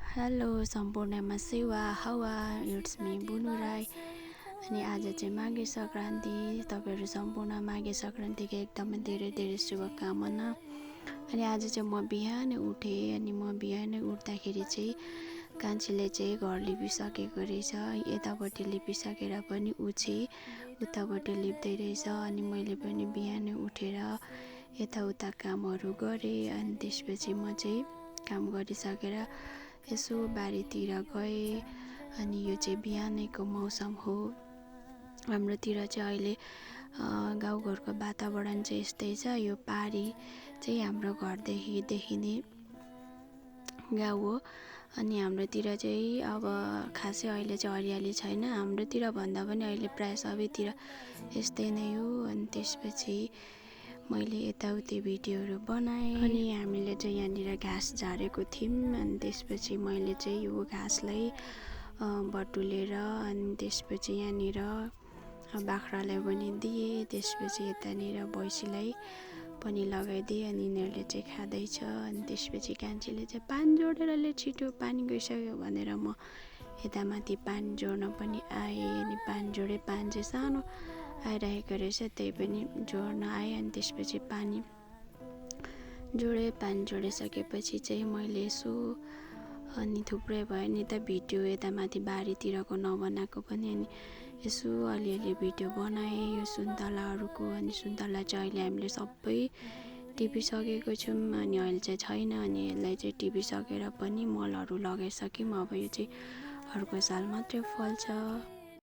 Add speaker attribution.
Speaker 1: Hello सम्पूर्णमा सेवा हावा इट्स मी बुनु राई। अनि आज चाहिँ माघे सङ्क्रान्ति। तपाईँहरू सम्पूर्ण माघे सङ्क्रान्तिको एकदमै धेरै धेरै शुभकामना। अनि आज चाहिँ म बिहानै उठेँ। अनि म बिहानै उठ्दाखेरि चाहिँ कान्छीले चाहिँ घर लिपिसकेको रहेछ। यतापट्टि लिपिसकेर पनि ऊ चाहिँ उतापट्टि लिप्दै रहेछ। अनि मैले पनि बिहानै उठेर यताउता कामहरू गरेँ। अनि त्यसपछि म चाहिँ काम गरिसकेर यसो बारीतिर गएँ। अनि यो चाहिँ बिहानैको मौसम हो। हाम्रोतिर चाहिँ अहिले गाउँघरको वातावरण चाहिँ यस्तै छ। यो पारी चाहिँ हाम्रो घरदेखि देखिने गाउँ हो। अनि हाम्रोतिर चाहिँ अब खासै अहिले चाहिँ हरियाली छैन। हाम्रोतिर भन्दा पनि अहिले प्रायः सबैतिर यस्तै नै हो। अनि त्यसपछि मैले यताउति भिडियोहरू बनाएँ। अनि हामीले चाहिँ यहाँनिर घाँस झारेको थियौँ। अनि त्यसपछि मैले चाहिँ यो घाँसलाई बटुलेर अनि त्यसपछि यहाँनिर बाख्रालाई पनि दिएँ। त्यसपछि यतानिर भैँसीलाई पनि लगाइदिएँ। अनि यिनीहरूले चाहिँ खाँदैछ। अनि त्यसपछि कान्छीले चाहिँ पानी जोडेर ले छिटो पानी गइसक्यो भनेर म यता माथि पानी जोड्न पनि आएँ। अनि पानी जोडेँ। पानी चाहिँ सानो आइरहेको रहेछ, त्यही पनि जोड्न आएँ। अनि त्यसपछि पानी जोडिसकेपछि चाहिँ मैले यसो अनि थुप्रै भयो नि त भिडियो यता माथि बारीतिरको नबनाएको पनि। अनि यसो अलिअलि भिडियो बनाएँ यो सुन्तलाहरूको। अनि सुन्तला चाहिँ अहिले हामीले सबै टिपिसकेको छौँ। अनि अहिले चाहिँ छैन। अनि यसलाई चाहिँ टिपिसकेर पनि मलहरू लगाइसक्यौँ। अब यो चाहिँ अर्को साल मात्रै फल्छ।